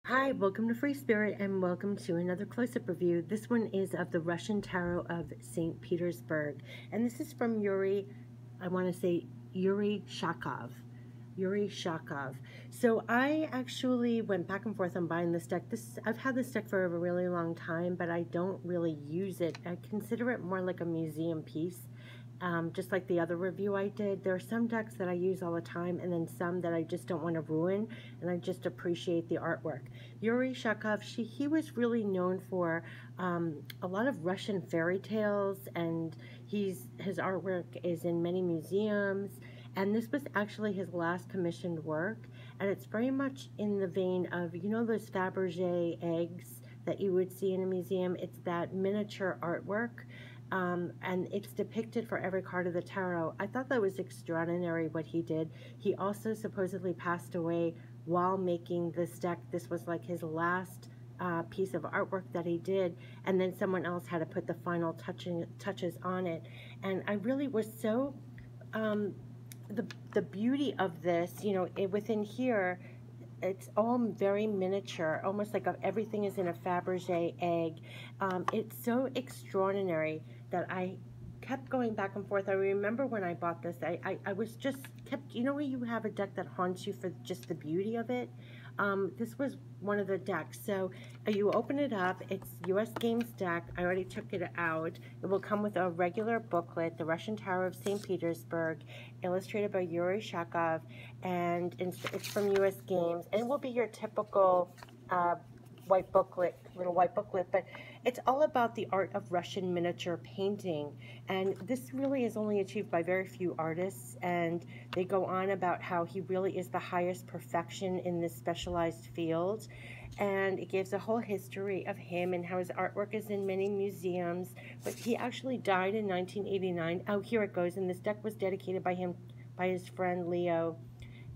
Hi, welcome to Free Spirit and welcome to another close-up review. This one is of the Russian Tarot of St. Petersburg. And this is from Yury Shakow. Yury Shakow. So I actually went back and forth on buying this deck. I've had this deck for a really long time, but I don't really use it. I consider it more like a museum piece. Just like the other review I did, there are some decks that I use all the time and then some that I just don't want to ruin, and I just appreciate the artwork. Yury Shakow, he was really known for a lot of Russian fairy tales, and his artwork is in many museums, and this was actually his last commissioned work, and it's very much in the vein of, you know, those Faberge eggs that you would see in a museum. It's that miniature artwork. And it's depicted for every card of the tarot. I thought that was extraordinary what he did. He also supposedly passed away while making this deck. This was like his last piece of artwork that he did, and then someone else had to put the final touches on it. And I really was so, the beauty of this, you know, within here, it's all very miniature, almost like everything is in a Faberge egg. It's so extraordinary that I kept going back and forth. I remember when I bought this, I was just kept, you know, when you have a deck that haunts you for just the beauty of it. This was one of the decks. So you open it up, it's US Games deck. I already took it out. It will come with a regular booklet, The Russian Tarot of St. Petersburg, illustrated by Yury Shakow, and it's from US Games, and it will be your typical white booklet, little white booklet, but it's all about the art of Russian miniature painting, and this really is only achieved by very few artists, and they go on about how he really is the highest perfection in this specialized field, and it gives a whole history of him and how his artwork is in many museums, but he actually died in 1989. Oh, here it goes, and this deck was dedicated by his friend Leo,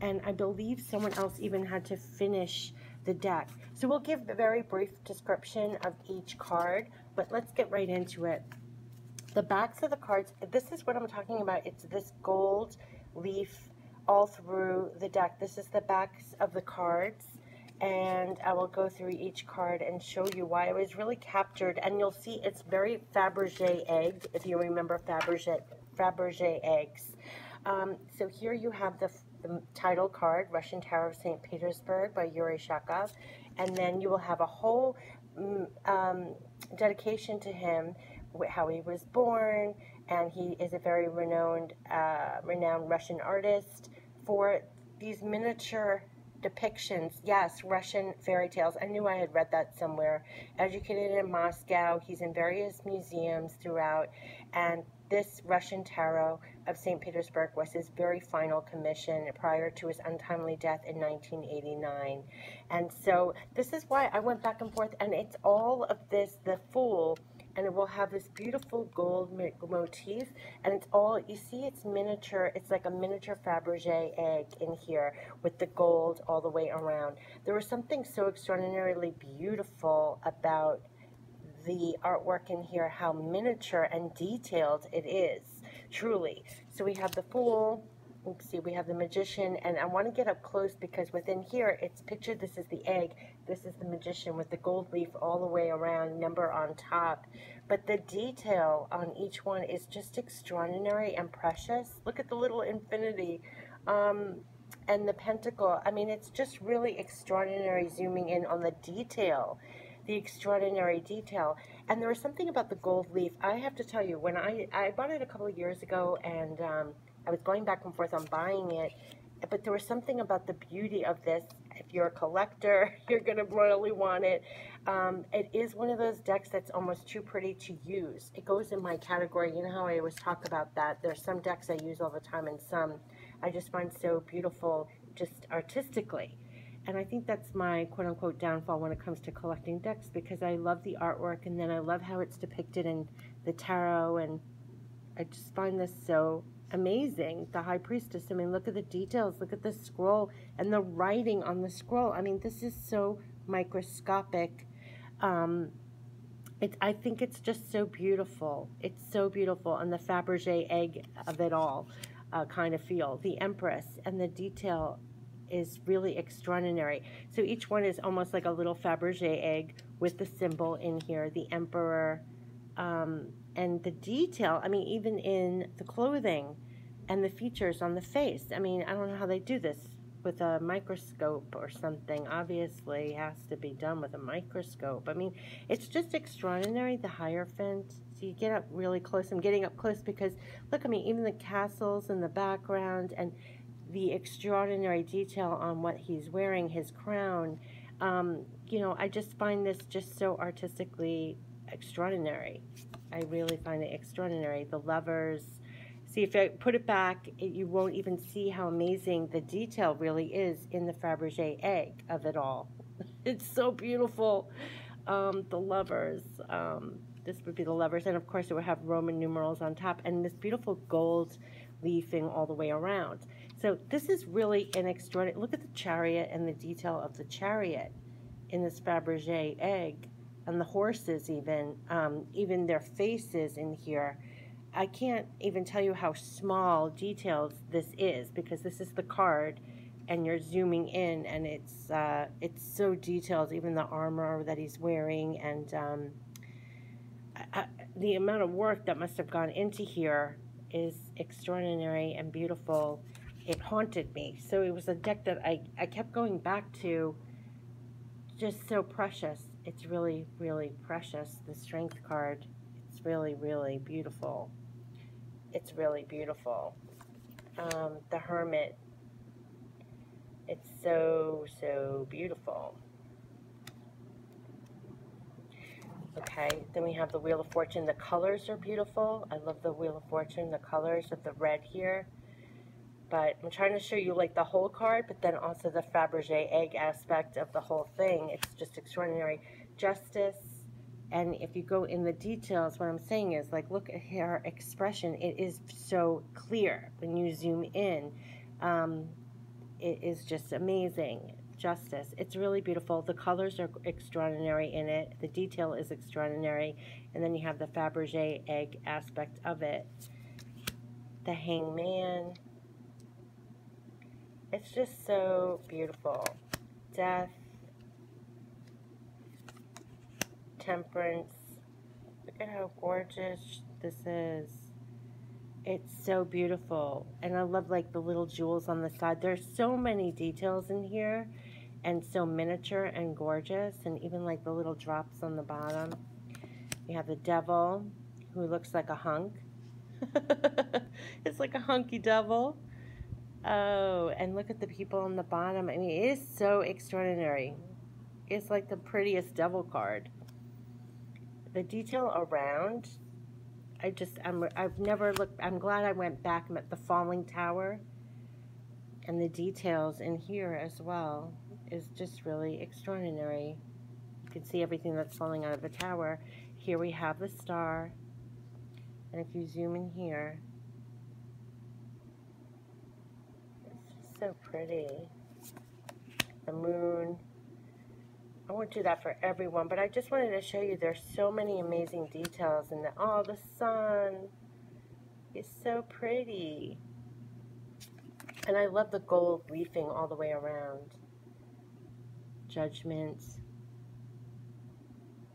and I believe someone else even had to finish the deck. So we'll give a very brief description of each card, but let's get right into it. The backs of the cards, this is what I'm talking about. It's this gold leaf all through the deck. This is the backs of the cards, and I will go through each card and show you why I was really captured. And you'll see it's very Faberge egg, if you remember Faberge eggs. So here you have the title card, Russian Tarot of St. Petersburg by Yury Shakow, and then you will have a whole dedication to him, how he was born, and he is a very renowned Russian artist for these miniature depictions. Yes, Russian fairy tales. I knew I had read that somewhere. Educated in Moscow, he's in various museums throughout, and this Russian Tarot of St. Petersburg was his very final commission prior to his untimely death in 1989. And so this is why I went back and forth, and it's all of this, the Fool, and it will have this beautiful gold motif, and it's all, you see, it's miniature. It's like a miniature Faberge egg in here with the gold all the way around. There was something so extraordinarily beautiful about the artwork in here, how miniature and detailed it is, truly. So we have the Fool, let's see, we have the Magician, and I want to get up close because within here it's pictured, this is the egg, this is the Magician with the gold leaf all the way around, number on top, but the detail on each one is just extraordinary and precious. Look at the little infinity, and the pentacle. I mean, it's just really extraordinary, zooming in on the detail, the extraordinary detail. And there was something about the gold leaf. I have to tell you, when I bought it a couple of years ago, and I was going back and forth on buying it, but there was something about the beauty of this. If you're a collector, you're going to royally want it. It is one of those decks that's almost too pretty to use. It goes in my category. You know how I always talk about that. There's some decks I use all the time, and some I just find so beautiful just artistically. And I think that's my quote-unquote downfall when it comes to collecting decks, because I love the artwork, and then I love how it's depicted in the tarot, and I just find this so amazing. The High Priestess, I mean, look at the details, look at the scroll, and the writing on the scroll. I mean, this is so microscopic. I think it's just so beautiful. It's so beautiful, and the Faberge egg of it all kind of feel. The Empress and the detail is really extraordinary. So each one is almost like a little Faberge egg with the symbol in here, the emperor, and the detail. I mean, even in the clothing and the features on the face. I mean, I don't know how they do this with a microscope or something. Obviously, it has to be done with a microscope. I mean, it's just extraordinary, the Hierophant. So you get up really close. I'm getting up close because, look, I mean, even the castles in the background and the extraordinary detail on what he's wearing, his crown. You know, I just find this just so artistically extraordinary. I really find it extraordinary. The lovers. See, if I put it back, you won't even see how amazing the detail really is in the Faberge egg of it all. It's so beautiful. The lovers. This would be the lovers. And, of course, it would have Roman numerals on top. And this beautiful gold leafing all the way around. So this is really an extraordinary. Look at the chariot and the detail of the chariot in this Faberge egg. And the horses even their faces in here. I can't even tell you how small details this is, because this is the card and you're zooming in, and it's so detailed, even the armor that he's wearing, and the amount of work that must have gone into here is extraordinary and beautiful. It haunted me. So it was a deck that I kept going back to, just so precious. It's really, really precious, the Strength card. It's really, really beautiful. It's really beautiful. The Hermit. It's so, so beautiful. Okay, then we have the Wheel of Fortune. The colors are beautiful. I love the Wheel of Fortune, the colors of the red here. But I'm trying to show you like the whole card, but then also the Faberge egg aspect of the whole thing. It's just extraordinary. Justice. And if you go in the details, what I'm saying is, like, look at her expression. It is so clear when you zoom in. It is just amazing. Justice. It's really beautiful. The colors are extraordinary in it. The detail is extraordinary. And then you have the Faberge egg aspect of it. The Hangman. It's just so beautiful. Death. Temperance. Look at how gorgeous this is. It's so beautiful. And I love like the little jewels on the side. There's so many details in here, and so miniature and gorgeous, and even like the little drops on the bottom. We have the Devil, who looks like a hunk. It's like a hunky devil. Oh, and look at the people on the bottom. I mean, it is so extraordinary. It's like the prettiest devil card. The detail around, I've never looked. I'm glad I went back and met the Falling Tower, and the details in here as well is just really extraordinary. You can see everything that's falling out of the tower. Here we have the star, and if you zoom in here, it's just so pretty. The moon. I won't do that for everyone, but I just wanted to show you there's so many amazing details in the, oh, the sun is so pretty. And I love the gold leafing all the way around. Judgment.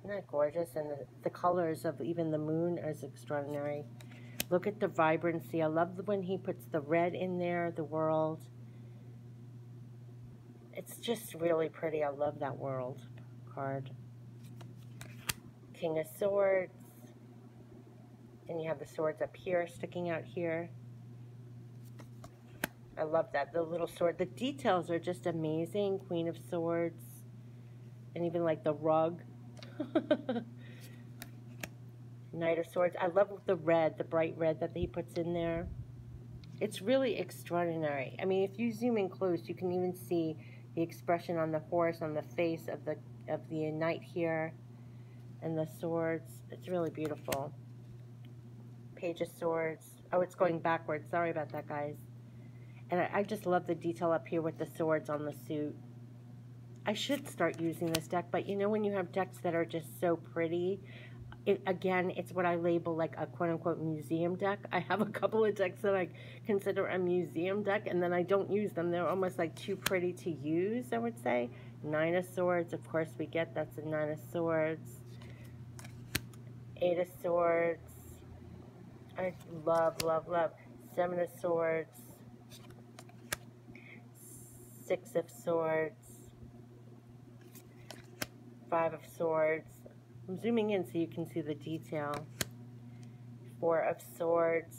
Isn't that gorgeous? And the colors of even the moon is extraordinary. Look at the vibrancy. I love when he puts the red in there, the world. It's just really pretty. I love that world card. King of Swords. And you have the swords up here, sticking out here. I love that. The little sword. The details are just amazing. Queen of Swords. And even like the rug. Knight of Swords. I love the red, the bright red that he puts in there. It's really extraordinary. I mean, if you zoom in close, you can even see the expression on the horse, on the face of the knight here, and the swords. It's really beautiful. Page of Swords. Oh, it's going backwards. Sorry about that, guys. And I just love the detail up here with the swords on the suit. I should start using this deck, but you know when you have decks that are just so pretty, again, it's what I label like a quote-unquote museum deck. I have a couple of decks that I consider a museum deck, and then I don't use them. They're almost like too pretty to use, I would say. Nine of Swords, of course we get, that's a Nine of Swords. Eight of Swords. I love, love, love. Seven of Swords. Six of Swords. Five of Swords. I'm zooming in so you can see the detail. Four of Swords.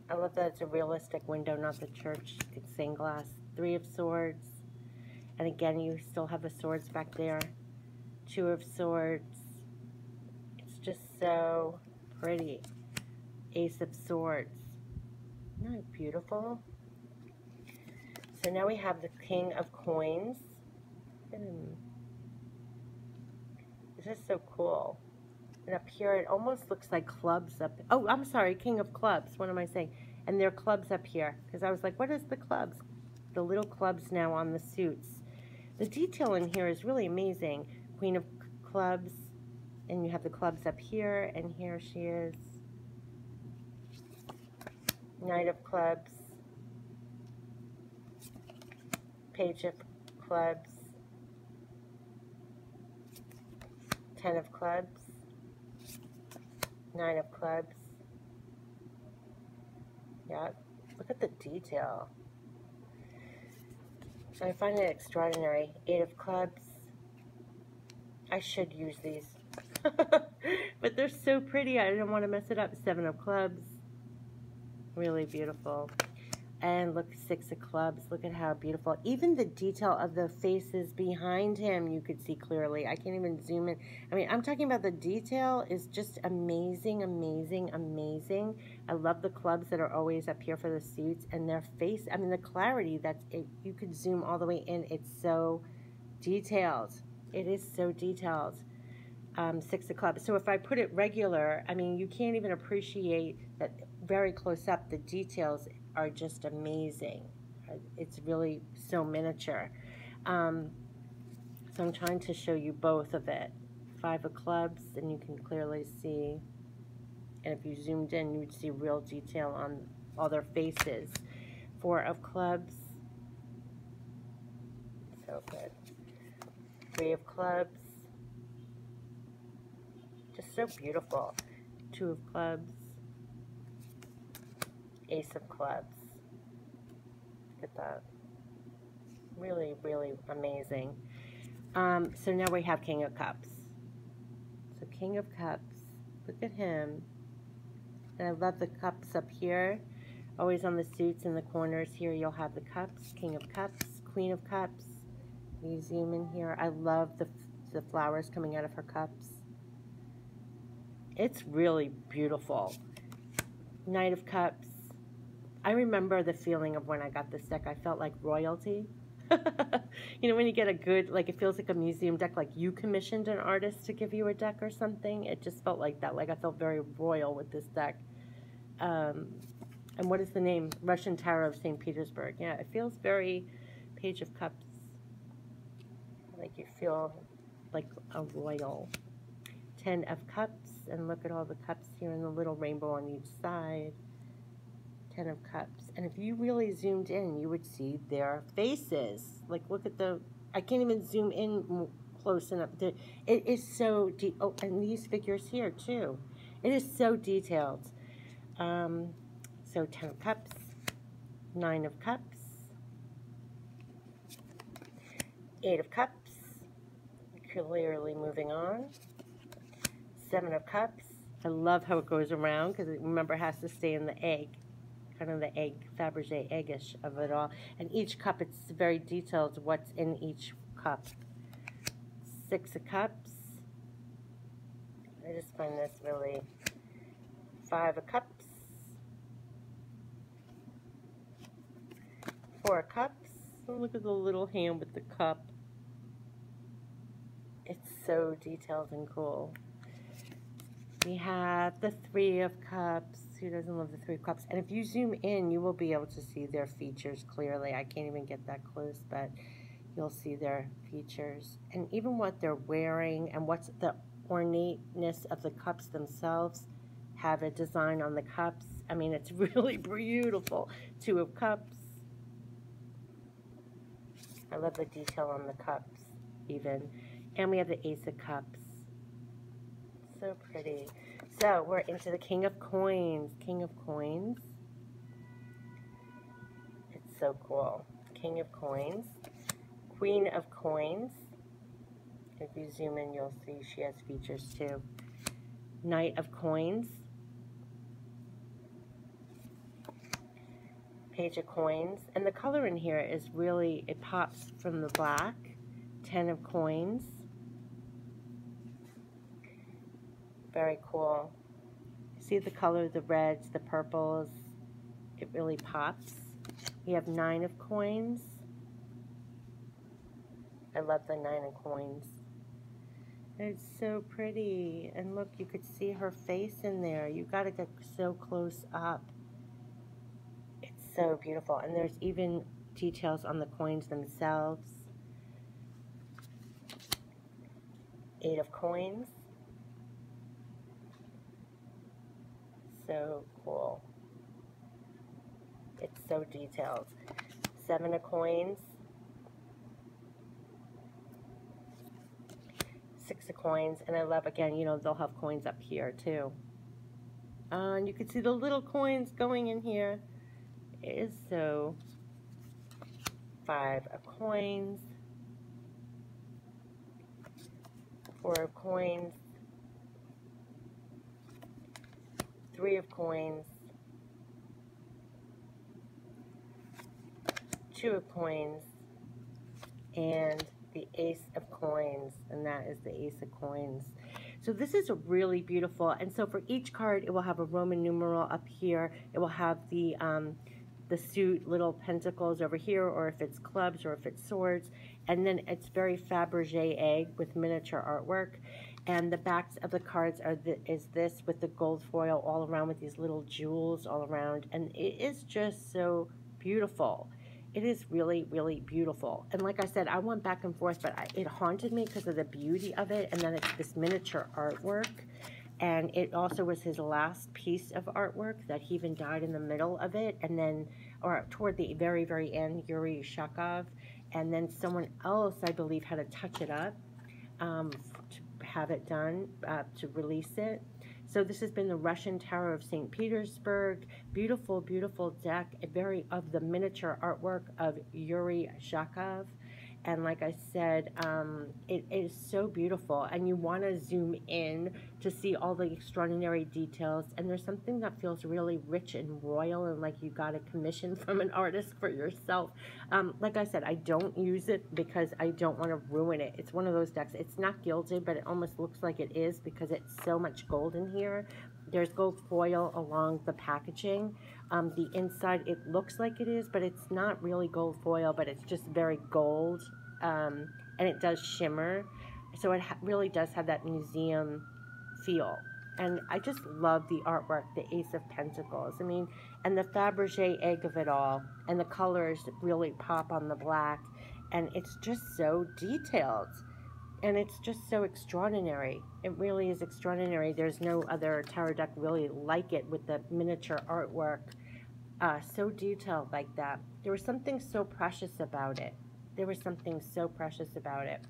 I love that it's a realistic window, not the church stained glass. Three of Swords. And again, you still have the swords back there. Two of Swords. It's just so pretty. Ace of Swords. Isn't that beautiful? So now we have the King of Coins. Look at him. This is so cool. And up here, it almost looks like clubs up. Oh, I'm sorry, King of Clubs. What am I saying? And there are clubs up here. Because I was like, what is the clubs? The little clubs now on the suits. The detail in here is really amazing. Queen of Clubs. And you have the clubs up here. And here she is. Knight of Clubs. Page of Clubs. Ten of Clubs. Nine of Clubs. Yeah, look at the detail. I find it extraordinary. Eight of Clubs. I should use these. But they're so pretty. I don't want to mess it up. Seven of Clubs. Really beautiful. And look, Six of Clubs. Look at how beautiful. Even the detail of the faces behind him, you could see clearly. I can't even zoom in. I mean, I'm talking about the detail is just amazing, amazing, amazing. I love the clubs that are always up here for the suits. And their face, I mean, the clarity, you could zoom all the way in. It's so detailed. It is so detailed. Six of Clubs. So if I put it regular, I mean, you can't even appreciate that very close up. The details are just amazing. It's really so miniature. So I'm trying to show you both of it. Five of Clubs, and you can clearly see, and if you zoomed in, you'd see real detail on all their faces. Four of Clubs. So good. Three of Clubs. Just so beautiful. Two of Clubs. Ace of Clubs. Look at that. Really, really amazing. So now we have King of Cups. So King of Cups. Look at him. And I love the cups up here. Always on the suits in the corners here, you'll have the cups. King of Cups. Queen of Cups. You zoom in here. I love the flowers coming out of her cups. It's really beautiful. Knight of Cups. I remember the feeling of when I got this deck. I felt like royalty. You know, when you get a good, like, it feels like a museum deck, like you commissioned an artist to give you a deck or something. It just felt like that. Like I felt very royal with this deck. And what is the name? Russian Tarot of St. Petersburg. Yeah, it feels very Page of Cups. Like you feel like a royal. 10 of Cups. And look at all the cups here and the little rainbow on each side. 10 of Cups. And if you really zoomed in, you would see their faces. Like, look at I can't even zoom in close enough. It is so deep. Oh, and these figures here, too. It is so detailed. So 10 of Cups. 9 of Cups. 8 of Cups. Clearly moving on. 7 of Cups. I love how it goes around because, remember, it has to stay in the egg. Kind of the egg, Faberge Egg-ish of it all. And each cup, it's very detailed what's in each cup. 6 of Cups. I just find this really... 5 of Cups. 4 of Cups. Oh, look at the little hand with the cup. It's so detailed and cool. We have the 3 of Cups. Who doesn't love the 3 of Cups? And if you zoom in, you will be able to see their features clearly. I can't even get that close, but you'll see their features. And even what they're wearing and what's ornateness of the cups themselves have a design on the cups. I mean, it's really beautiful. 2 of Cups. I love the detail on the cups, even. And we have the Ace of Cups. So pretty. So, we're into the King of Coins. King of Coins. It's so cool. King of Coins. Queen of Coins. If you zoom in, you'll see she has features too. Knight of Coins. Page of Coins. And the color in here is really, it pops from the black. 10 of Coins. Very cool. See the color, the reds, the purples. It really pops. We have 9 of Coins. I love the 9 of Coins. It's so pretty. And look, you could see her face in there. You got to get so close up. It's so beautiful. And there's even details on the coins themselves. 8 of Coins. So cool. It's so detailed. 7 of Coins. 6 of Coins. And I love, again, you know, they'll have coins up here too. And you can see the little coins going in here. It is so. 5 of Coins. 4 of Coins. 3 of Coins. 2 of Coins. And the Ace of Coins, and that is the Ace of Coins. So this is a really beautiful, and so for each card it will have a Roman numeral up here. It will have the suit, little pentacles over here, or if it's clubs, or if it's swords, and then it's very Faberge Egg with miniature artwork. And the backs of the cards is this with the gold foil all around with these little jewels all around, and it is just so beautiful. It is really, really beautiful. And like I said, I went back and forth, but it haunted me because of the beauty of it. And then it's this miniature artwork. And it also was his last piece of artwork that he even died in the middle of it. And then, or toward the very, very end, Yury Shakow. And then someone else, I believe, had to touch it up to have it done, to release it. So this has been the Russian Tarot of St. Petersburg. Beautiful, beautiful deck. Very of the miniature artwork of Yury Shakow. And like I said, it is so beautiful. And you want to zoom in to see all the extraordinary details. And there's something that feels really rich and royal and like you got a commission from an artist for yourself. Like I said, I don't use it because I don't want to ruin it. It's one of those decks. It's not gilded, but it almost looks like it is because it's so much gold in here. There's gold foil along the packaging. The inside, it looks like it is, but it's not really gold foil, but it's just very gold, and it does shimmer. So it really does have that museum feel. And I just love the artwork, the Ace of Pentacles. I mean, and the Faberge Egg of it all. And the colors really pop on the black. And it's just so detailed. And it's just so extraordinary. It really is extraordinary. There's no other tarot deck really like it with the miniature artwork. So detailed like that. There was something so precious about it. There was something so precious about it.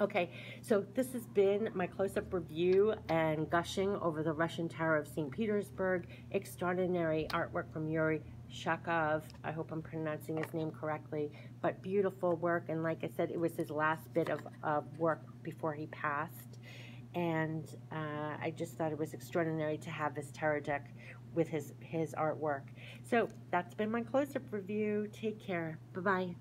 Okay, so this has been my close-up review and gushing over the Russian Tarot of St. Petersburg. Extraordinary artwork from Yury Shakow. I hope I'm pronouncing his name correctly. But beautiful work, and like I said, it was his last bit of work before he passed. And I just thought it was extraordinary to have this tarot deck with his artwork. So that's been my close-up review. Take care. Bye-bye.